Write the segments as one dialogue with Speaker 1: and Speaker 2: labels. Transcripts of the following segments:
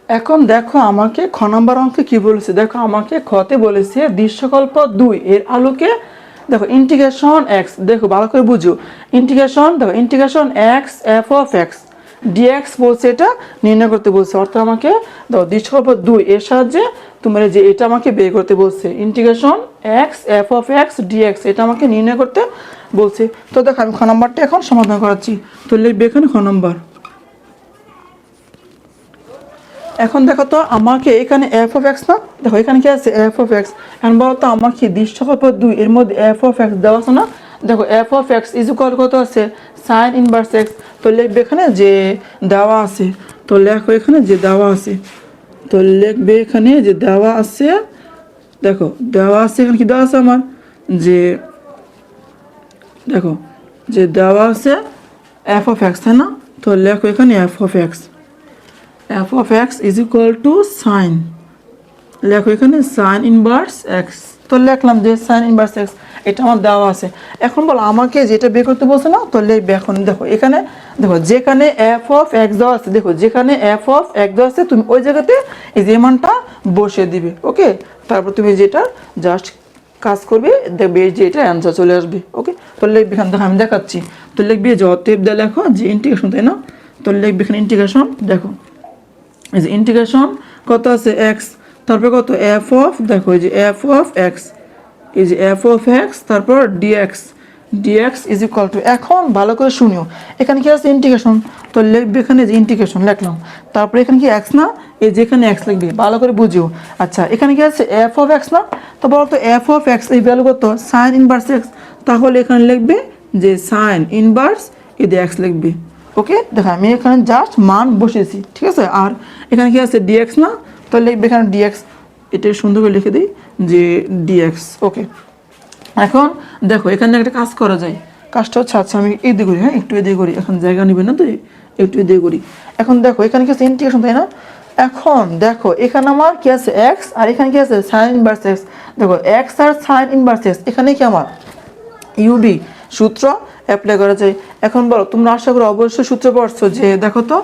Speaker 1: এখন দেখো আমাকে খ নম্বর অঙ্কে কি বলেছে, দেখো আমাকে খতে বলেছে দৃশ্যকল্প 2 এর আলোকে দেখো ইন্টিগ্রেশন এক্স, দেখো ভালো করে বুঝো ইন্টিগ্রেশন, দেখো integration x f of x dx বলছে, এটা নির্ণয় করতে বলছে। অর্থাৎ আমাকে দেখো দৃশ্যকল্প 2 এর সাহায্যে তোমার যে এটা আমাকে বের করতে বলছে, integration x f of x dx, এটা আমাকে নির্ণয় করতে বলছে। তো দেখো আমি খ নম্বরটা এখন সমাধান করাচ্ছি। তো লিখবে এখানে খ নম্বর। এখন দেখো তো আমাকে এখানে এফ অফ এক্স না, দেখো এখানে কি আছে এফ অফ এক্স। এখন বলো তো আমাকে দৃশ্যকল্প 2 এর মধ্যে এফ অফ এক্স দেওয়া আছে না, দেখো F of x is equal কত আছে সাইন ইনভার্স এক্স। তো লিখবে এখানে যে দেওয়া আছে, তো লেখো এখানে যে দেওয়া আছে, তো লিখবে এখানে যে দেওয়া আছে, দেখো দেওয়া আছে এখানে কি দেওয়া আছে আমার, যে দেখো যে দেওয়া আছে এফ অফ এক্স, তাই না। তো লেখো এখানে f of x, f of x is equal to sine, লেখো এখানে সাইন ইনভার্স এক্স। তো লিখলাম যে সাইন ইনভার্স এক্স, এটা আমার দেওয়া আছে। এখন বলো আমাকে যেটা বের করতে বলছে না, তো লিখবে এখন দেখো এখানে, দেখো যেখানে এফ অফ এক্স দেওয়া আছে, দেখো যেখানে এফ অফ এক্স দেওয়া আছে তুমি ওই জায়গাতে এই যে মানটা বসিয়ে দিবে। ওকে, তারপর তুমি যেটা জাস্ট কাজ করবে, দেখবে যে এটা অ্যান্সার চলে আসবে। ওকে, তো লিখবে এখানে, দেখো আমি দেখাচ্ছি। তো লিখবে যে অতএব দিয়ে লেখো যে ইন্টিগ্রেশন, তাই না। তো লিখবে এখানে ইন্টিগ্রেশন, দেখো এই যে ইন্টিগ্রেশন কত আছে এক্স, তারপর কত এফ অফ, দেখো এই যে এফ অফ এক্স, এই যে এফ অফ এক্স, তারপর dx, dx is equal to, এখন ভালো করে শুনিও এখানে কি আছে ইন্টিগ্রেশন। তো লিখবে এখানে যে ইন্টিগ্রেশন লিখলাম, তারপরে এখানে কি এক্স না, এই যে এখানে এক্স লিখবে, ভালো করে বুঝিও। আচ্ছা এখানে কি আছে এফ অফ এক্স না, তো বলো তো এফ অফ এক্স এই ভ্যালু কত সাইন ইনভার্স এক্স, তাহলে এখানে লিখবে যে সাইন ইনভার্স এই যে এক্স লিখবে। ওকে, দেখো আমি এখানে জাস্ট মান বসিয়েছি, ঠিক আছে। আর এখানে কি আছে ডিএক্স না, তো লিখবে এখানে ডিএক্স, এটা সুন্দর করে লিখে দিই যে ডিএক্স। ওকে, এখন দেখো এখানে একটা কাজ করা যায়, কাজটা হচ্ছে, আচ্ছা আমি এদিকে করি, হ্যাঁ একটু এদিকে করি, এখন জায়গা নেবে না তো একটু এদিকে করি। এখন দেখো এখানে কি আছে ইন্টিগ্রেশন, তাই না। এখন দেখো এখানে আমার কি আছে এক্স, আর এখানে কি আছে সাইন ইনভার্স এক্স। দেখো এক্স আর সাইন ইনভার্স এক্স, এখানে কি আমার ইউবি সূত্র অ্যাপ্লাই করা যায়। এখন বলো তোমরা আশা করি অবশ্যই সূত্র পড়ছো, যে দেখো তো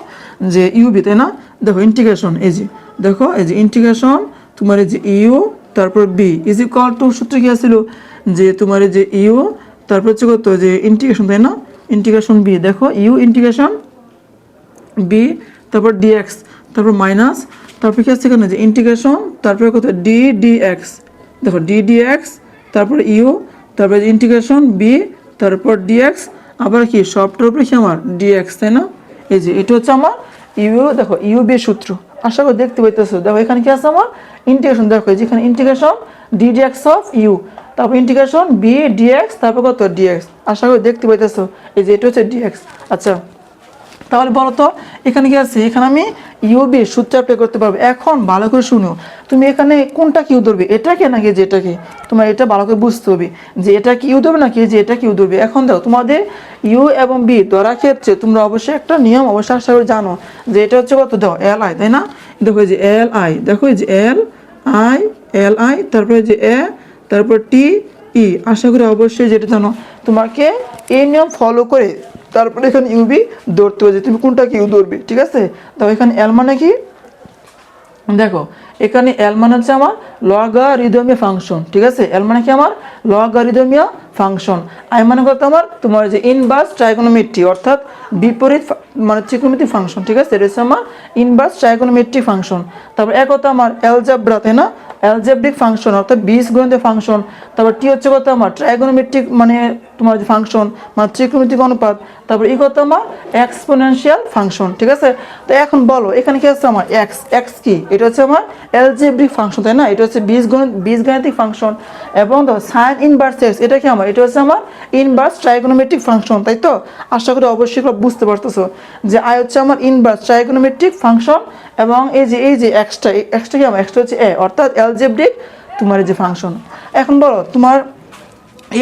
Speaker 1: যে ইউবি, তাই না। দেখো ইন্টিগ্রেশন, এই যে দেখো এই যে ইন্টিগ্রেশন তোমার এই যে ইউ তারপর বি ইজ ইকুয়াল টু, সূত্র কি আছিল যে তোমার এই যে ইউ তারপর হচ্ছে কত যে ইন্টিগ্রেশন, তাই না, ইন্টিগ্রেশন বি, দেখো ইউ ইন্টিগ্রেশন বি, তারপর ডিএক্স, তারপর মাইনাস, তারপর কি আছে এখানে যে ইন্টিগ্রেশন, তারপরে কত ডি ডিএক্স, দেখো ডি ডিএক্স, তারপর ইউ, তারপরে ইন্টিগ্রেশন বি, তারপর ডিএক্স, আবার কি সবটার উপরে কি আমার ডিএক্স, তাই না। এই যে এটা হচ্ছে আমার ইউ, দেখো ইউ বি সূত্র, আশা করি দেখতে পাইতেছো। দেখো এখানে কি আছে আমার ইন্টিগ্রেশন, দেখো যেখানে integration d dx of u, তারপর ইন্টিগ্রেশন বি ডিএক্স, তারপর কত ডিএক্স, আশা করি দেখতে পাইতেছো। এই যে এটা হচ্ছে ডিএক্স। আচ্ছা তাহলে বলো তো এখানে কি আছে, এখানে আমি ইউবি সূত্র অ্যাপ্লাই করতে পারবো। এখন ভালো করে শুনো, তুমি এখানে কোনটা কিউ ধরবে, এটাকে নাকি যেটাকে, তোমার এটা ভালো করে বুঝতে হবে যে এটা কিউ ধরবে নাকি যে এটা কিউ ধরবে। এখন দেখো তোমাদের ইউ এবং বি ধরার ক্ষেত্রে তোমরা অবশ্যই একটা নিয়ম অবশ্যই আশা করে জানো, যে এটা হচ্ছে কত দাও এল আই, তাই না। দেখো এই যে এল আই, দেখো এই যে এল আই, এল আই, তারপরে যে এ, তারপর টি ই, আশা করি অবশ্যই যেটা জানো। তোমাকে এই নিয়ম ফলো করে তারপরে এখানে ইউবি ধরতে হবে, যে তুমি কোনটা কিউ ধরবে, ঠিক আছে। তো এখানে এল মানে কি, দেখো এখানে এল মানে হচ্ছে আমার লগারিদমীয় ফাংশন, ঠিক আছে। এল মানে কি আমার লগারিদমীয় ফাংশন। আই মানে কত আমার তোমার যে ইনভার্স ট্রাইগোনোমেট্রি, অর্থাৎ বিপরীত মানে ত্রিকোণমিতিক ফাংশন, ঠিক আছে। এটা হচ্ছে আমার ইনভার্স ট্রাইগোনোমেট্রিক ফাংশন। তারপর এক কথা আমার অ্যালজেব্রা, তাই না, অ্যালজেব্রিক ফাংশন অর্থাৎ বীজগণিত ফাংশন। তারপর টি হচ্ছে কত আমার ট্রাইগোনোমেট্রিক মানে তোমার যে ফাংশন মানে ত্রিকোণমিতিক অনুপাত। তারপর ই কত আমার এক্সপোনেনশিয়াল ফাংশন, ঠিক আছে। তো এখন বলো এখানে কি আছে আমার এক্স, এক্স কি, এটা হচ্ছে আমার অ্যালজেব্রিক ফাংশন, তাই না, এটা হচ্ছে বীজগাণিতিক ফাংশন। এবং দেখো সাইন ইনভার্স এক্স, এটা কি আমার, এটা হচ্ছে আমার ইনভার্স ট্রাইগোনোমেট্রিক ফাংশন, তাই তো। আশা করি অবশ্যই বুঝতে পারতেছো যে আই হচ্ছে আমার ইনভার্স ট্রাইগোনোমেট্রিক ফাংশন, এবং এই যে এক্সটা, এক্সটা কি আমার, এক্সটা হচ্ছে এ, অর্থাৎ অ্যালজেব্রিক তোমার এই যে ফাংশন। এখন বলো তোমার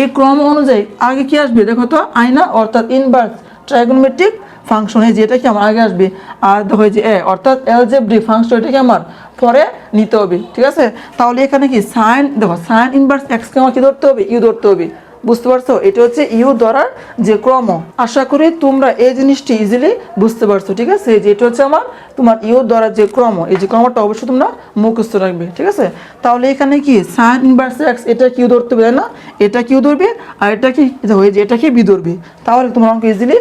Speaker 1: এই ক্রম অনুযায়ী আগে কি আসবে, দেখো তো আয়না, অর্থাৎ ইনভার্স ট্রাইগোনোমেট্রিক ফাংশন, এই যেটা কি আমার আগে আসবে। আর দেখো যে এ অর্থাৎ অ্যালজেব্রিক ফাংশন, এটাকে আমার পরে নিতে হবে, ঠিক আছে। তাহলে এখানে কি সাইন, দেখো সাইন ইনভার্স এক্সকে আমার কি ধরতে হবে, ইউ ধরতে হবে। বুঝতে পারছো? এটা হচ্ছে ইউ ধরার যে ক্রম। আশা করি তোমরা এই জিনিসটি ইজিলি বুঝতে পারছো, ঠিক আছে? যে এটা হচ্ছে আমার তোমার ইউ ধরার যে ক্রম, এই যে ক্রমটা অবশ্যই তোমরা মুখস্থ রাখবে, ঠিক আছে? তাহলে এখানে কি সাইন ইনভার্স এক্স, এটা কিউ ধরতে হবে, তাই না? এটা কিউ ধরবে আর এটা কি দেখো, এই যে এটাকে বি ধরবে, তাহলে তোমার অঙ্ক ইজিলি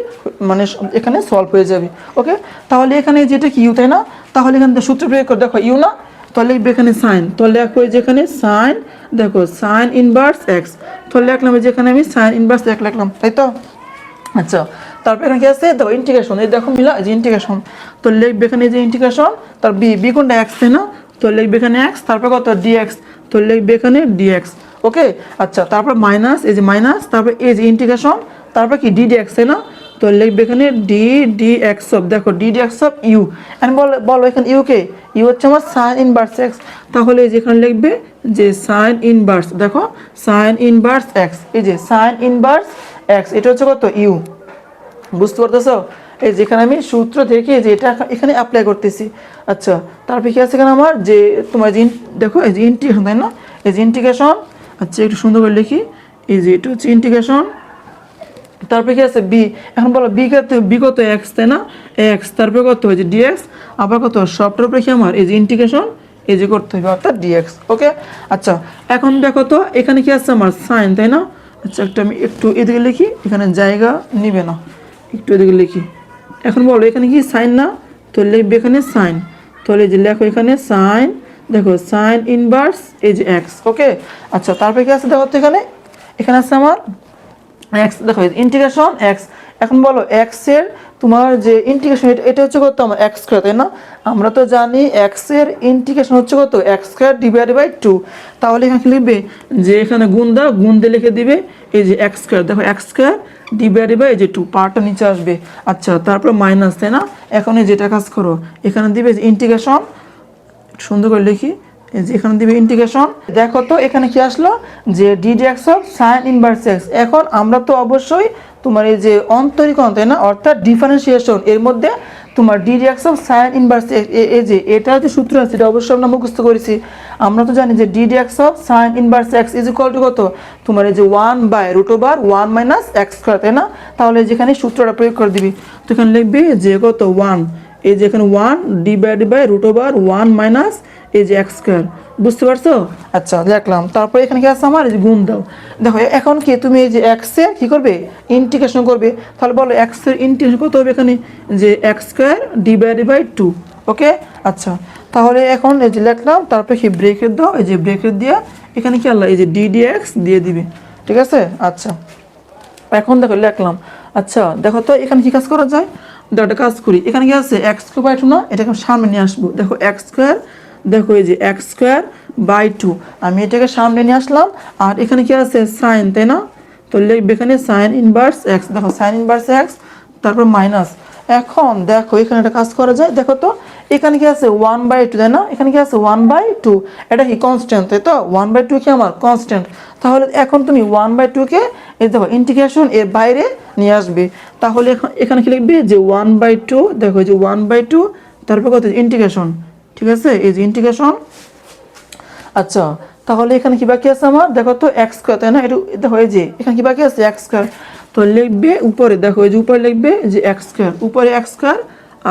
Speaker 1: মানে এখানে সলভ হয়ে যাবে। ওকে, তাহলে এখানে যেটা কি ইউ, তাই না? তাহলে এখানে সূত্র প্রয়োগ করে দেখো ইউ না, তাহলে লিখবে এখানে সাইন, তাহলে দেখো যেখানে সাইন, দেখো সাইন ইনভার্স এক্স, তাহলে লিখলাম যেখানে আমি সাইন ইনভার্স এক্স লিখলাম, তাই তো? আচ্ছা, তারপর এখানে কি আছে দেখো ইন্টিগ্রেশন, এই দেখো মিলা এই যে ইন্টিগ্রেশন, তো লিখবে এখানে যে ইন্টিগ্রেশন, তার বি, বি কোনটা এক্স, তাই না? তো লিখবে এখানে এক্স, তারপর কত ডিএক্স, তো লিখবে এখানে ডিএক্স। ওকে, আচ্ছা, তারপর মাইনাস, এই যে মাইনাস, তারপর এই যে ইন্টিগ্রেশন, তারপর কি ডিডিএক্স, তাই না? তো লিখবে এখানে ডি ডি এক্স অফ, দেখো d d x of u, and বলো এখানে ইউ কে, ইউ হচ্ছে আমার সাইন ইনভার্স এক্স, তাহলে যেখানে লিখবে যে সাইন ইনভার্স, দেখো সাইন ইনভার্স এক্স, এই যে সাইন ইনভার্স এক্স, এটা হচ্ছে কত ইউ। বুঝতে পারতেছো? এই যেখানে আমি সূত্র থেকে যে এটা এখানে অ্যাপ্লাই করতেছি। আচ্ছা, তারপরে কি আছে এখানে আমার যে তোমার যে দেখো এই যে ইন্টিগ্রেশন, তাই না? এই যে ইন্টিগ্রেশন, আচ্ছা একটু সুন্দর করে লিখি, এই যে এটা হচ্ছে ইন্টিগ্রেশন, তারপরে কি আছে বি, এখন বলো বি কত এক্স, তাই না? এক্স, তারপরে কত হয়েছে ডিএক্স, আবার কত সবটার উপরে কি আমার এই যে ইন্টিগ্রেশন, এই যে করতে হবে অর্থাৎ ডিএক্স। ওকে, আচ্ছা এখন দেখো তো এখানে কি আছে আমার সাইন, তাই না? আচ্ছা একটা আমি একটু এদিকে লিখি, এখানে জায়গা নিবে না, একটু এদিকে লিখি। এখন বলো এখানে কি সাইন না, তো লিখবে এখানে সাইন, তাহলে যে লেখো এখানে সাইন, দেখো সাইন ইনভার্স এই যে এক্স। ওকে, আচ্ছা তারপরে কি আছে দেখো তো এখানে, এখানে আছে আমার এক্স, দেখো ইন্টিগ্রেশন এক্স, এখন বলো এক্স এর তোমার যে ইন্টিগ্রেশন, এটা হচ্ছে কত আমার এক্স স্কয়ার, তাই না? আমরা তো জানি এক্স এর ইন্টিগ্রেশন হচ্ছে কত এক্স স্কয়ার ডিভাইডেড বাই 2, তাহলে এখানে লিখবে যে এখানে গুণ দাও, গুণ দিয়ে লিখে দিবে এই যে এক্স স্কয়ার, দেখো এক্স স্কয়ার ডিভাইডেড বাই এই যে 2, পার্টটা নিচে আসবে। আচ্ছা, তারপর মাইনাস, তাই না? এখন এই যেটা কাজ করো, এখানে দিবে ইন্টিগ্রেশন, সুন্দর করে লিখি, এই যে এখানে দিবে ইন্টিগ্রেশন, দেখো তো এখানে কি আসলো যে ddx of sign inverse x. এখন আমরা তো অবশ্যই তোমার এই যে অন্তরীকরণ, তাই না, অর্থাৎ ডিফারেন্সিয়েশন, এর মধ্যে তোমার ডিডিএক্স অফ সাইন ইনভার্স এই যে এটা যে সূত্র আছে এটা অবশ্যই আমরা মুখস্থ করেছি। আমরা তো জানি যে ddx of sign inverse x is equal two কত তোমার এই যে 1/√1 মাইনাস এক্স স্কয়ার, তাই না? তাহলে যেখানে সূত্রটা প্রয়োগ করে দিবি, তো এখানে লিখবি যে কত 1, এই যে এখানে 1 ডিভাইডেড বাই √1 মাইনাস এই যে এক্স স্কয়ার। বুঝতে পারছো? আচ্ছা দেখলাম, তারপরে এখানে কি আছে আমার এই যে গুণ দাও, দেখো এখন কি তুমি এই যে এক্স এর কি করবে ইন্টিগ্রেশন করবে, তাহলে বলো এক্স এর ইন্টিগ্রেশন কত হবে এখানে যে এক্স স্কয়ার ডিভাইডেড বাই 2। ওকে, আচ্ছা তাহলে এখন এই যে লিখলাম, তারপরে কি ব্রেকেট দাও, এই যে ব্রেকেট দিয়ে এখানে কি আল্লাহ এই যে ডিডিএক্স দিয়ে দিবে, ঠিক আছে? আচ্ছা এখন দেখো লিখলাম, আচ্ছা দেখো তো এখানে কি কাজ করা যায়, একটা কাজ করি, এখানে কি আছে এক্স স্কয়ার বাই 2 না, এটাকে সামনে নিয়ে আসবো, দেখো এক্স স্কয়ার, দেখো এই যে এক্স স্কয়ার বাই 2, আমি এটাকে সামনে নিয়ে আসলাম, আর এখানে কি আছে সাইন, তাই না? তো লিখবে এখানে সাইন ইনভার্স এক্স, দেখো সাইন ইনভার্স এক্স, তারপর মাইনাস। এখন দেখো এখানে একটা কাজ করা যায়, দেখো তো এখানে কি আছে 1/2, তাই না? এখানে কি আছে 1/2, এটা কি কনস্ট্যান্ট, তাই তো? 1/2 কি আমার কনস্ট্যান্ট, তাহলে এখন তুমি 1/2 কে এই দেখো ইন্টিগ্রেশন এর বাইরে নিয়ে আসবে, তাহলে এখানে কি লিখবে যে 1/2, দেখো এই যে 1/2, তারপর কত ইন্টিগ্রেশন, ঠিক আছে? এই যে ইন্টিগ্রেশন। আচ্ছা তাহলে এখানে কি বাকি আছে আমার, দেখো তো এক্স স্কয়ার, তাই না? এটা দেখো এই যে এখানে কি বাকি আছে এক্স স্কয়ার, তো লিখবে উপরে, দেখো এই যে উপরে লিখবে যে এক্স স্কয়ার, উপরে এক্স স্কয়ার,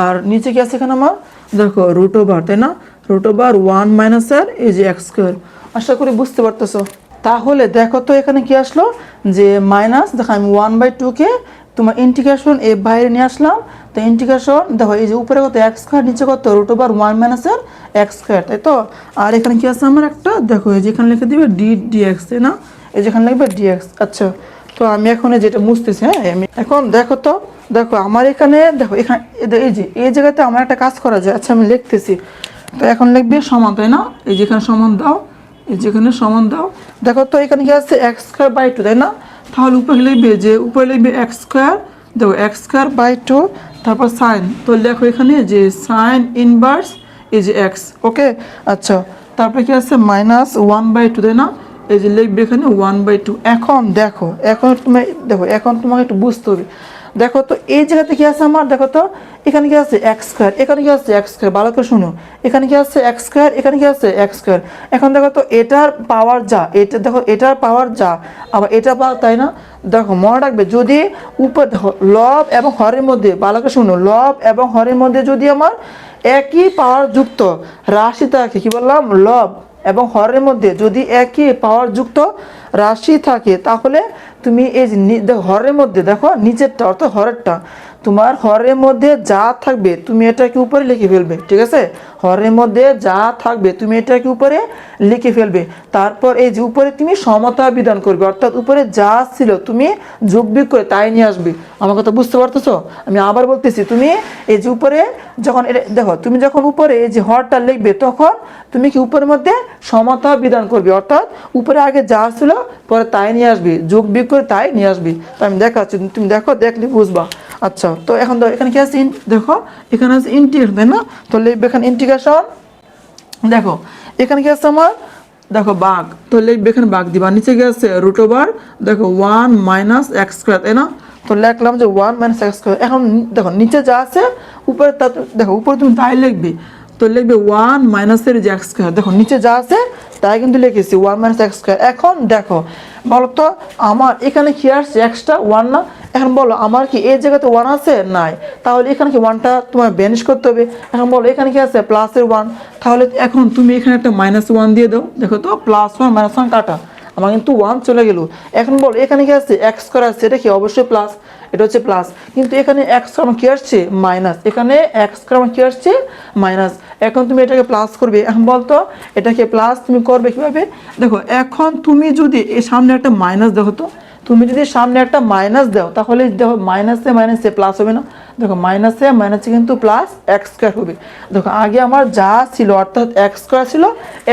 Speaker 1: আর নিচে কি আছে এখানে আমার দেখো √, তাই না? √1 মাইনাস আর এই যে এক্স স্কয়ার। আশা করি বুঝতে পারতেছো। তাহলে দেখো তো এখানে কি আসলো যে মাইনাস, দেখো আমি 1/2 কে তোমার ইন্টিগ্রেশন এর বাইরে নিয়ে আসলাম, তো ইন্টিগ্রেশন দেখো এই যে উপরে কত এক্স স্কয়ার, নিচে কত √1 মাইনাস আর এক্স স্কয়ার, তাই তো? আর এখানে কি আছে আমার একটা, দেখো এই যেখানে লিখে দিবে ডিএক্স, তাই না? এই যেখানে লিখবে ডিএক্স। আচ্ছা তো আমি এখন যেটা মুছতেছি, হ্যাঁ আমি এখন দেখো তো, দেখো আমার এখানে দেখো এখানে এই যে এই জায়গাতে আমার একটা কাজ করা যায়। আচ্ছা আমি লিখতেছি, তো এখন লিখবে সমান, তাই না? এই যেখানে সমান দাও, এই যেখানে সমান দাও, দেখো তো এখানে কি আছে এক্স স্কয়ার বাই 2, তাই না? তাহলে উপরে লিখবে যে উপরে লিখবে এক্স স্কয়ার, দেখো এক্স স্কয়ার বাই 2, তারপর সাইন, তো দেখো এখানে যে সাইন ইনভার্স এই যে এক্স। ওকে, আচ্ছা তারপরে কি আছে মাইনাস 1/2, তাই না? এই যে লিখবে এখানে 1/2। এখন দেখো, এখন তুমি দেখো, এখন তোমাকে একটু বুঝতে হবে, দেখো তো এই জায়গাতে কি আছে আমার, দেখো তো এখানে কি আছে এক্স স্কোয়ার, এখানে কি আছে এক্স স্কোয়ার, ভালো করে শুনো, এখানে কি আছে এক্স স্কোয়ার, এখানে কি আছে এক্স স্কোয়ার। এখন দেখো তো এটার পাওয়ার যা, এটা দেখো এটার পাওয়ার যা, আবার এটা পাওয়ার তাই না। দেখো মনে রাখবে যদি উপর দেখো লব এবং হরের মধ্যে, ভালো করে শুনো, লব এবং হরের মধ্যে যদি আমার একই পাওয়ার যুক্ত রাশি থাকে, কি বললাম, লব এবং হরের মধ্যে যদি একই পাওয়ার যুক্ত রাশি থাকে, তাহলে তুমি এই যে দেখো হরের মধ্যে দেখো নিচেরটা অর্থাৎ হরেরটা, তোমার হরের মধ্যে যা থাকবে তুমি এটাকে উপরে লিখে ফেলবে, ঠিক আছে। হরের মধ্যে যা থাকবে তুমি এটাকে উপরে লিখে ফেলবে। তারপর এই যে উপরে তুমি সমতা বিধান করবে, অর্থাৎ উপরে যা ছিল তুমি যোগ বিয়োগ করে তাই নিয়ে আসবে। আমার কথা বুঝতে পারতেছো? আমি আবার বলতেছি, তুমি এই যে উপরে যখন এটা দেখো, তুমি যখন উপরে এই যে হরটা লিখবে তখন তুমি কি উপরের মধ্যে সমতা বিধান করবে, অর্থাৎ উপরে আগে যা ছিল পরে তাই নিয়ে আসবে, যোগ বিয়োগ করে তাই নিয়ে আসবে। তো আমি দেখাচ্ছি, তুমি দেখো, দেখলে বুঝবা। আচ্ছা, তো এখন দেখো এখানে কি আছে, দেখো এখানে আছে ইন্টিগ্রেশন, তাই না। তো লিখবে এখানে ইন্টিগ্রেশন, দেখো এখানে কি আছে আমার, দেখো বাঘ, তো লিখবে এখানে বাঘ দিবা, নিচে কি আছে রুট ওভার, দেখো 1 মাইনাস এক্স স্কোয়ার, তাই না। তো লিখলাম যে 1 মাইনাস এক্স স্কোয়ার। এখন দেখো নিচে যা আছে উপরে তা দেখো উপরে তুমি তাই লিখবে, তো লিখবে 1 মাইনাসের যে এক্স স্কোয়ার, দেখো নিচে যা আছে তাই কিন্তু লিখেছি 1 মাইনাস এক্স স্কোয়ার। এখন দেখো বলো তো আমার এখানে কি আসছে, এক্সটা 1 না। এখন বলো আমার কি এই জায়গাতে 1 আছে, নাই, তাহলে এখানে কি 1টা তোমার ব্যানিশ করতে হবে। এখন বলো এখানে কি আছে প্লাসের 1, তাহলে এখন তুমি এখানে একটা -1 দিয়ে দাও, দেখো তো +1 -1 কাটা, আমার কিন্তু 1 চলে গেল। এখন বলো এখানে কি আছে এক্স স্কোয়ার আছে, এটা কি অবশ্যই প্লাস, এটা হচ্ছে প্লাস, কিন্তু এখানে এক্স স্কোয়ার কি আসছে মাইনাস, এখানে এক্স স্কোয়ার কি আসছে মাইনাস। এখন তুমি এটাকে প্লাস করবে, এখন বলতো এটাকে প্লাস তুমি করবে কিভাবে, দেখো এখন তুমি যদি এর সামনে একটা মাইনাস দেখো তো, তুমি যদি সামনে একটা মাইনাস দাও তাহলে দেখো মাইনাসে মাইনাসে প্লাস হবে না, দেখো মাইনাসে মাইনাসে কিন্তু প্লাস এক্স স্কোয়ার হবে। দেখো আগে আমার যা ছিল অর্থাৎ এক্স স্কোয়ার ছিল,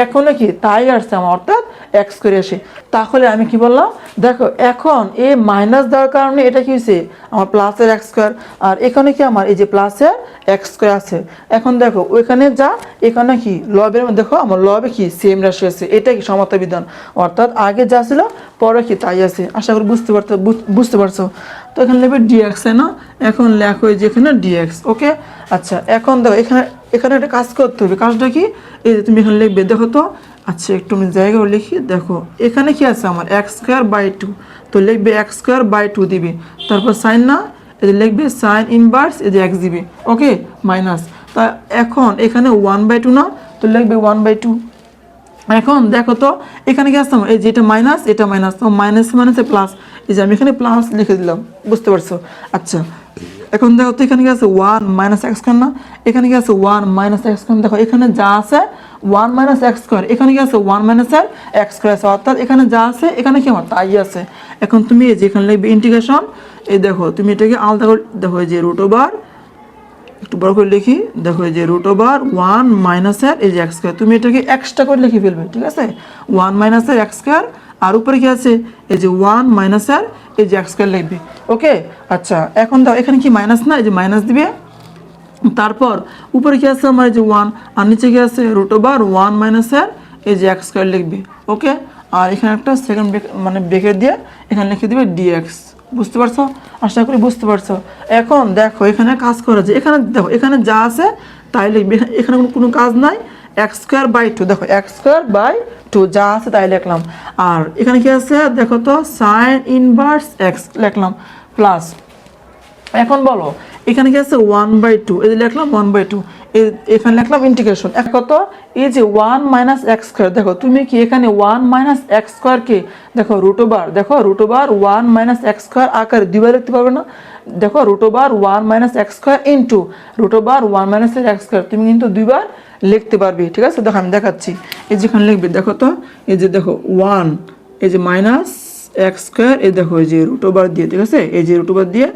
Speaker 1: এখনো কি তাই আসছে আমার, অর্থাৎ এক্স স্কোয়ার আসে। তাহলে আমি কি বললাম, দেখো এখন এই মাইনাস দেওয়ার কারণে এটা কি হয়েছে আমার প্লাসের এক্স স্কোয়ার, আর এখানে কি আমার এই যে প্লাসের এক্স স্কোয়ার আছে। এখন দেখো ওইখানে যা এখানে কি লবের মধ্যে দেখো আমার লবে কি সেম রাশি আছে, এটা কি সমতা বিধান, অর্থাৎ আগে যা ছিল পরে কি তাই আছে। আশা করি বুঝতে পারছো। তো এখানে লিখবে ডিএক্স, তাই না। এখন লেখো যে এখানে ডিএক্স, ওকে। আচ্ছা এখন দেখো এখানে এখানে একটা কাজ করতে হবে, কাজটা কি, এই যে তুমি এখানে লিখবে, দেখো তো, আচ্ছা একটু আমি জায়গাও লিখি, দেখো এখানে কি আছে আমার এক্স স্কোয়ার বাই 2, তো লিখবে এক্স স্কোয়ার বাই 2 দিবে, তারপর সাইন না, এই যে লিখবে সাইন ইনভার্স এই যে এক্স দিবে, ওকে, মাইনাস। তা এখন এখানে 1/2 না, তো লিখবে 1/2। এখন দেখো তো এখানে কি আসতাম, এই যে এটা মাইনাস এটা মাইনাস, তো মাইনাস মাইনাসে প্লাস, এই যে আমি এখানে প্লাস লিখে দিলাম, বুঝতে পারছো। আচ্ছা এখন দেখো তো এখানে কি আছে 1 মাইনাস এক্স স্কোয়ার না, এখানে কি আছে 1 মাইনাস এক্স স্কোয়ার, দেখো এখানে যা আছে 1 মাইনাস এক্স স্কোয়ার, এখানে কি আছে 1 মাইনাস এক্স স্কোয়ার আছে, অর্থাৎ এখানে যা আছে এখানে কি আমার তাই আছে। এখন তুমি এই যে এখানে লিখবে ইন্টিগ্রেশন, এই দেখো তুমি এটাকে আলাদা করে দেখো, এই যে রুট ওভার, একটু বড় করে লিখি, দেখো এই যে রুট ওভার 1 মাইনাসের এই যে এক্স স্কোয়ার, তুমি এটাকে এক্সট্রা করে লিখে ফেলবে, ঠিক আছে, 1 মাইনাসের এক্স স্কোয়ার, আর উপরে কি আছে এই যে 1 মাইনাসের এই যে এক্স স্কোয়ার লিখবে, ওকে। আচ্ছা এখন দাও এখানে কি মাইনাস না, এই যে মাইনাস দিবে, তারপর উপরে কি আছে আমার এই যে 1, আর নিচে কি আছে রুট ওভার 1 মাইনাসের এই যে এক্স স্কোয়ার লিখবে, ওকে। আর এখানে একটা সেকেন্ড মানে ব্রেকেট দিয়ে এখানে লিখে দিবে ডিএক্স, বুঝতে পারছো, আশা করি বুঝতে পারছো। এখন দেখো এখানে কাজ করা যায়, এখানে দেখো এখানে যা আছে তাই লিখবে, এখানে কোনো কাজ নাই, এক্স স্কোয়ার বাই 2, দেখো এক্স স্কোয়ার বাই 2 যা আছে তাই লিখলাম। আর এখানে কি আছে দেখো তো সাইন ইনভার্স এক্স লিখলাম প্লাস। এখন বলো এখানে কি আছে 1/2, এই যে লিখলাম 1/2, এখানে লিখলাম ইন্টিগ্রেশন। এক কত এই যে 1 মাইনাস এক্স স্কোয়ার, দেখো তুমি কি এখানে 1 মাইনাস এক্স স্কোয়ারকে দেখো রুট ওভার, দেখো root over 1 minus x square আকারে দুইবার লিখতে পারবে না, দেখো root over 1 minus x square into root over 1 minus x square তুমি কিন্তু দুইবার লিখতে পারবে, ঠিক আছে। দেখো আমি দেখাচ্ছি, এই যেখানে লিখবে দেখো তো, এই যে দেখো 1 এই যে মাইনাস এক্স স্কোয়ার, এই দেখো এই যে রুট ওভার দিয়ে, ঠিক আছে, এই যে রুট ওভার দিয়ে,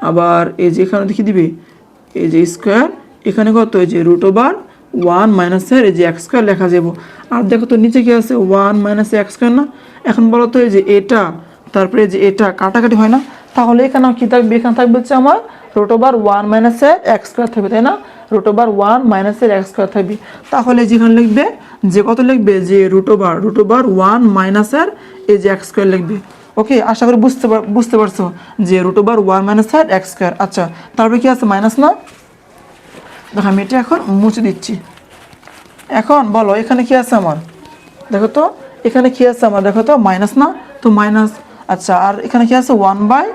Speaker 1: আবার এই যে এখানে দেখিয়ে দিবি এই যে স্কোয়ার, এখানে কত এই যে রুট ওভার 1 মাইনাসের এই যে এক্স স্কোয়ার লেখা যাবো। আর দেখো তো নিচে কি আছে 1 মাইনাস এক্স স্কোয়ার না। এখন বলো তো এই যে এটা তারপরে যে এটা কাটাকাটি হয় না, তাহলে এখানে কি থাকবে, এখানে থাকবে হচ্ছে আমার রুট ওভার 1 মাইনাসের এক্স স্কোয়ার থাকবে, তাই না, রুট ওভার 1 মাইনাসের এক্স স্কোয়ার থাকবে। তাহলে যেখানে লিখবে যে কত লিখবে যে রুট ওভার 1 মাইনাসের এই যে এক্স স্কোয়ার লিখবে, ওকে, আশা করি বুঝতে পারছো যে √1 - x²। আচ্ছা, তারপরে কি আছে মাইনাস না, দেখো আমি এটা এখন মুছে দিচ্ছি। এখন বলো এখানে কি আছে আমার, দেখো তো এখানে কি আছে আমার, দেখো তো মাইনাস না, তো মাইনাস। আচ্ছা, আর এখানে কি আছে 1 বাই,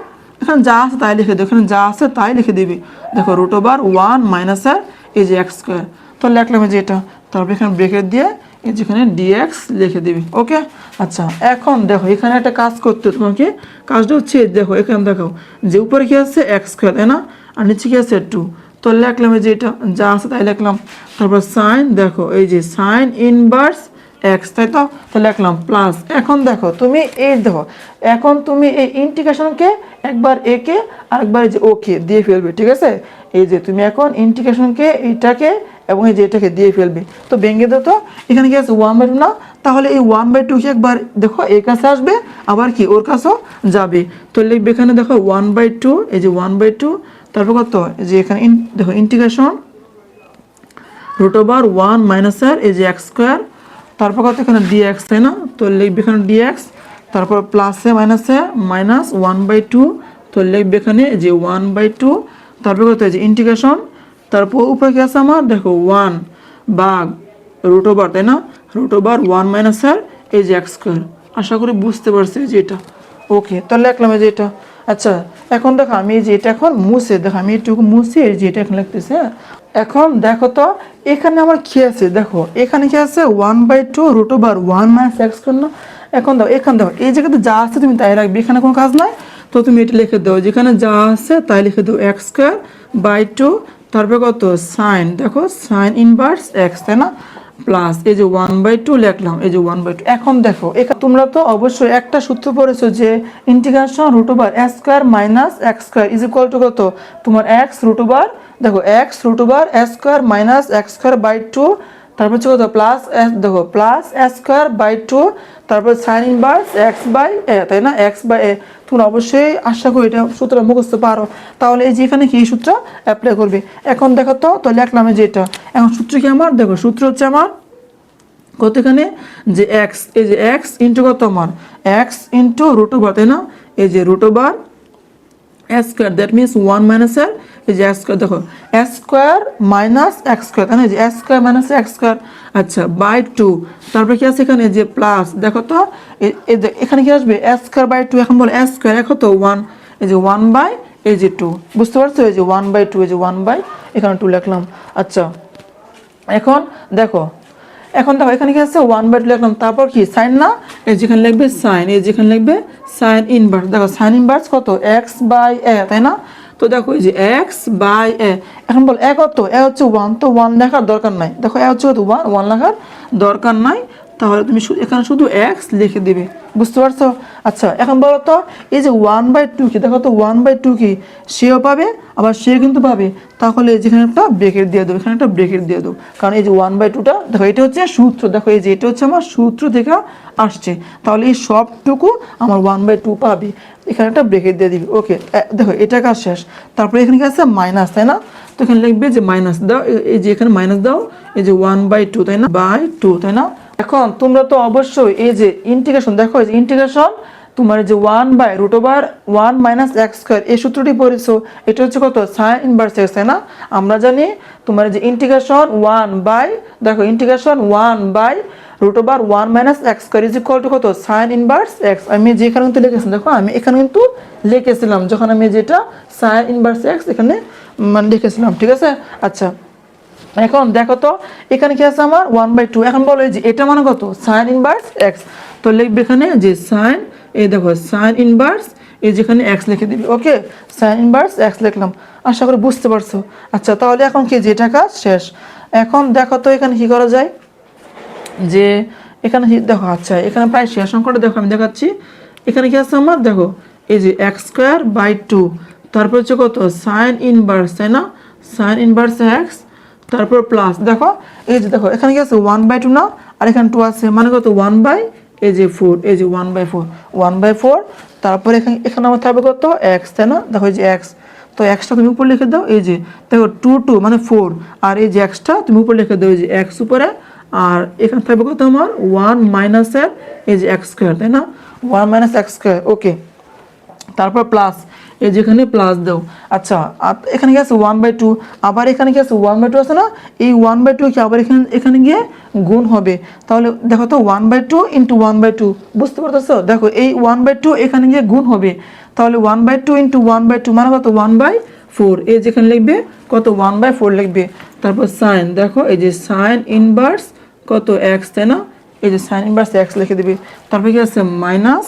Speaker 1: এখানে যা আছে তাই লিখে দেবে, এখানে যা আছে তাই লিখে দিবি। দেখো √1 - এই যে x², তো লিখলাম যে এটা, তারপর এখানে ব্রেকেট দিয়ে এই যেখানে dx লিখে দিবি। ওকে, আচ্ছা এখন দেখো এখানে একটা কাজ করতে তোমাকে, কাজটা হচ্ছে দেখো এখানে দেখো যে উপরে কি আছে x², তাই না, আর নিচে কি আছে 2, তো লিখলাম যে এটা যা আছে তাই লিখলাম। তারপর সাইন, দেখো এই যে সাইন ইনভার্স এক্স, তাই তো, তো লিখলাম প্লাস। এখন দেখো তুমি এই দেখো, এখন তুমি এই ইন্টিগ্রেশনকে একবার একে আর একবার এই যে ওকে দিয়ে ফেলবে, ঠিক আছে। এই যে তুমি এখন ইন্টিগ্রেশনকে এইটাকে এবং এই যে এটাকে দিয়ে ফেলবে, তো ভেঙে দাও। তো এখানে কি আছে 1/2 না, তাহলে এই 1/2 কি একবার দেখো এর কাছে আসবে, আবার কি ওর কাছেও যাবে, তো লিখবে এখানে দেখো 1/2, এই যে 1/2, তারপর কত, এই যে এখানে দেখো ইন্টিগ্রেশন √1 - এই যে x², তারপর কত এখানে dx, তাই না, তো লিখবে এখানে dx, তারপর প্লাসে মাইনাসে মাইনাস 1/2, তো লিখবে এখানে যে 1/2, তারপর কত এই যে ইন্টিগ্রেশন, তারপর উপরে কি আছে আমার দেখো 1 ভাগ √, তাই না, √1 - এই যে x²। আশা করি বুঝতে পারছি যে এটা। ওকে, তো লিখলাম এই যে এটা। আচ্ছা, এখন দেখো আমি এই যে এটা এখন মুছে, দেখো আমি এটুকু মুছে এই যে এটা এখন লিখতেছি। হ্যাঁ, এখন দেখো তো এখানে আমার কি আছে, দেখো এখানে কি আছে 1/2 √1 - x²। না, এখন দেখো এখানে দেখো এই জায়গাতে যা আছে তুমি তাই রাখবে, এখানে কোনো কাজ নাই, তো তুমি এটা লিখে দাও, যেখানে যা আছে তাই লিখে দাও x²/2, তারপরে কত সাইন, দেখো সাইন ইনভার্স x, তাই না, প্লাস এই যে 1/2 লিখলাম, এই যে 1/2। এখন দেখো এখানে তোমরা তো অবশ্যই একটা সূত্র পড়েছো যে integration √(x² - x²) is equal two কত, তোমার x √, দেখো x √(s² - x²/2), তারপর হচ্ছে কত প্লাস s, দেখো প্লাস s²/2, তারপর সাইন ইনভার্স x/a, তাই না, x/a। তোমরা অবশ্যই আশা করি এটা সূত্র মুখস্থ পারো, তাহলে এই যে এখানে কি সূত্র অ্যাপ্লাই করবে। এখন দেখো তো লিখলাম যে এটা, এখন সূত্র কি আমার, দেখো সূত্র হচ্ছে আমার কত এখানে যে x, এই যে x ইন্টু কত আমার x ইন্টু √, তাই না, এই যে √(s²), দ্যাট মিনস 1 - এই যে x², দেখো s² - x², তাই না, এই যে s² - x², আচ্ছা বাই 2, তারপরে কি আছে এখানে যে প্লাস, দেখো তো এখানে কি আসবে s²/2, এখন বলো s², এখন তো 1, এই যে 1 এই যে 2, বুঝতে পারছো, এই যে 1/2, এই যে 1 এখানে 2 লিখলাম। আচ্ছা এখন দেখো, এখানে কি আছে 1/2 লিখলাম, তারপর কি সাইন না, এই যেখানে লিখবে সাইন, এই যেখানে লিখবে সাইন ইনভার্স, দেখো সাইন ইনভার্স কত x/a, তাই না, তো দেখো এই যে x/a। এখন বল এ কত, এ হচ্ছে 1, তো 1 লেখার দরকার নাই, দেখো এ হচ্ছে কত 1 লেখার দরকার নাই, তাহলে তুমি এখানে শুধু x লিখে দিবে, বুঝতে পারছো। আচ্ছা এখন বলো তো এই যে 1/2 কি, দেখো তো 1/2 কি সেও পাবে আবার সে কিন্তু পাবে, তাহলে যেখানে একটা ব্রেকেট দিয়ে দেবো, এখানে একটা ব্রেকেট দিয়ে দেবো, কারণ এই যে 1/2টা দেখো এটা হচ্ছে সূত্র, দেখো এই যে এটা হচ্ছে আমার সূত্র থেকে আসছে, তাহলে এই সবটুকু আমার 1/2 পাবে, এখানে একটা ব্রেকেট দিয়ে দিবি। ওকে, দেখো এটা কাজ শেষ, তারপরে এখানে কি আছে মাইনাস, তাই না, তো এখানে লিখবে যে মাইনাস দাও, এই যে এখানে মাইনাস দাও, এই যে 1/2, তাই না, /2, তাই না। এখন তোমরা তো অবশ্যই এই যে ইন্টিগ্রেশন, দেখো এই যে ইন্টিগ্রেশন তোমার যে 1/√1 - x², এই সূত্রটি পড়েছো, এটা হচ্ছে কত সাইন ইনভার্স x, তাই না। আমরা জানি তোমার যে ইন্টিগ্রেশন 1/, দেখো integration 1/√1 - x² is equal two কত সাইন ইনভার্স x। আমি যেখানে কিন্তু লিখেছিলাম, দেখো আমি এখানে কিন্তু লিখেছিলাম যখন আমি যেটা সাইন ইনভার্স x এখানে মানে লিখেছিলাম, ঠিক আছে। আচ্ছা এখন দেখো তো এখানে কি আছে আমার 1/2, এখন বলো যে এটা মানে কত সাইন ইনভার্স x, তো লিখবে এখানে যে সাইন, এই দেখো সাইন ইনভার্স, এই যেখানে x লিখে দিবি। ওকে, সাইন ইনভার্স x লিখলাম, আশা করি বুঝতে পারছো। আচ্ছা তাহলে এখন কি যেটা কাজ শেষ। এখন দেখো তো এখানে কি করা যায়, যে এখানে দেখো, আচ্ছা এখানে প্রায় শেষ অঙ্কটা দেখো আমি দেখাচ্ছি। এখানে কি আছে আমার, দেখো এই যে x²/2, তারপর হচ্ছে কত সাইন ইনভার্স, তাই না, সাইন ইনভার্স x, তারপর প্লাস, দেখো এই যে দেখো এখানে কি আছে 1/2 না, আর এখানে 2 আছে, মানে কত 1/4, এই যে 1/4, তারপর এখানে আমার থাকবে কত x, তাই না, দেখো এই যে x, তো xটা তুমি উপর লিখে দাও, এই যে দেখো 2 মানে 4, আর এই যে xটা তুমি উপর লিখে দাও, এই যে x উপরে, আর এখানে থাকবে কত আমার 1 - এই যে x², তাই না, 1 মাইনাস এক্স স্কোয়ার, ওকে। তারপর প্লাস, এই যেখানে প্লাস দাও। আচ্ছা, এখানে কি আছে 1/2, আবার এখানে কি আছে 1/2 আছে না, এই 1/2 কি আবার এখানে এখানে গিয়ে গুণ হবে। তাহলে দেখো তো 1/2 ইন্টু 1/2, বুঝতে পারতেছো? দেখো এই 1/2 এখানে গিয়ে গুণ হবে, তাহলে 1/2 ইন্টু 1/2 মানে কত 1/4, এই যেখানে লিখবে কত 1/4 লিখবে। তারপর সাইন, দেখো এই যে সাইন ইনভার্স কত এক্স, তাই না, এই যে সাইন ইনভার্স এক্স লিখে দিবে। তারপর কি আছে মাইনাস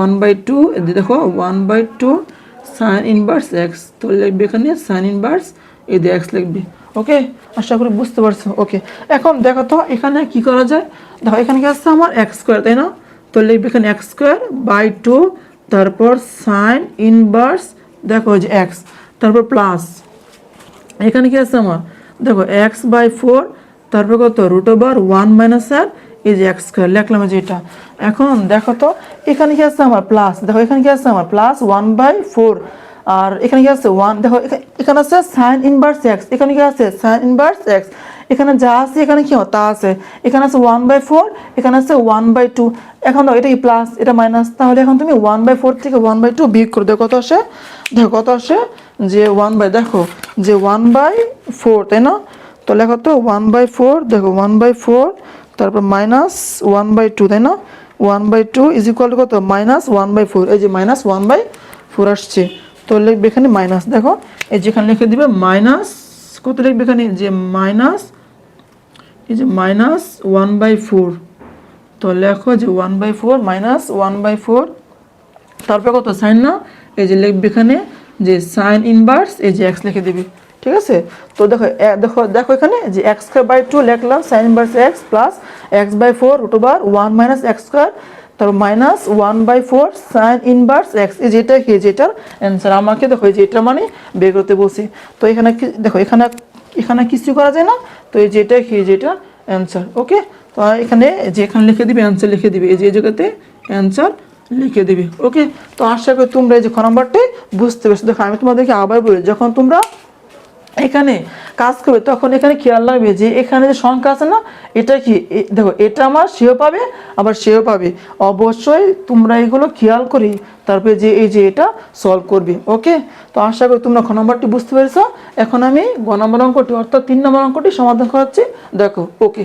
Speaker 1: 1/2, দেখো 1/2 সাইন ইনভার্স এক্স, তো লিখবে এখানে সাইন ইনভার্স এই যে এক্স লিখবে। ওকে, আশা করি বুঝতে পারছো। ওকে, এখন দেখো তো এখানে কি করা যায়। দেখো এখানে কি আছে আমার এক্স স্কোয়ার, তাই না, তো লিখবে এখানে এক্স স্কোয়ার বাই 2, তারপর সাইন ইনভার্স দেখো যে এক্স, তারপর প্লাস এখানে কি আছে আমার, দেখো এক্স বাই 4, তারপর কত রুট ওভার 1 মাইনাস আর এই যে এক্স স্কোয়ার লিখলাম যে এটা। এখন দেখো তো এখানে কি আছে আমার প্লাস, দেখো এখানে কি আছে আমার প্লাস 1/4, আর এখানে কি আছে 1, দেখো এখানে আছে সাইন ইনভার্স এক্স, এখানে কি আছে সাইন ইনভার্স এক্স, এখানে যা আছে এখানে কি তা আছে, এখানে আছে 1/4, এখানে আছে 1/2। এখন দেখো এটা কি প্লাস এটা মাইনাস, তাহলে এখন তুমি 1/4 থেকে 1/2 বিয়োগ করে দেখো কত আসে। দেখো কত আসে যে দেখো যে 1/4, তাই না, তো লেখো তো 1/4, দেখো 1/4, তারপর মাইনাস 1/2, তাই না, 1/2 ইজ ইকুয়াল টু কত মাইনাস 1/4, এই যে মাইনাস 1/4 আসছে, তো লিখবে এখানে মাইনাস, দেখো এই যেখানে লিখে দিবে মাইনাস কত লিখবে এখানে যে মাইনাস, এই যে মাইনাস 1/4, তো লেখো যে 1/4 মাইনাস 1/4, তারপর কত সাইন না, এই যে লিখবে এখানে যে সাইন ইনভার্স এই যে এক্স লিখে দিবি, ঠিক আছে। তো দেখো দেখো দেখো এখানে যে এক্স স্কোয়ার বাই 2 লিখলাম sine inverse x plus x/4 root over 1 minus x square, তারপর মাইনাস 1/4 সাইন ইনভার্স এক্স, এই যেটা কি যেটার অ্যান্সার আমাকে দেখো এই যে এটা মানে বের করতে বলছি। তো এখানে দেখো এখানে এখানে কিছু করা যায় না, তো এই যেটা কি যেটা অ্যান্সার। ওকে, তো এখানে যে এখানে লিখে দিবে অ্যান্সার লিখে দিবে, এই যে জায়গাতে অ্যান্সার লিখে দিবি। ওকে, তো আশা করি তোমরা এই যে খ নাম্বারটি বুঝতে পেরেছো। দেখো আমি তোমাদেরকে আবার বলি, যখন তোমরা এখানে কাজ করবে তখন এখানে খেয়াল রাখবে যে এখানে যে সংখ্যা আছে না, এটা কি দেখো এটা আমার সেও পাবে আবার সেও পাবে, অবশ্যই তোমরা এগুলো খেয়াল করি তারপরে যে এই যে এটা সলভ করবে। ওকে, তো আশা করি তোমরা খ নাম্বারটি বুঝতে পেরেছো। এখন আমি গ নম্বর অঙ্কটি অর্থাৎ 3 নম্বর অঙ্কটি সমাধান করাচ্ছি, দেখো। ওকে।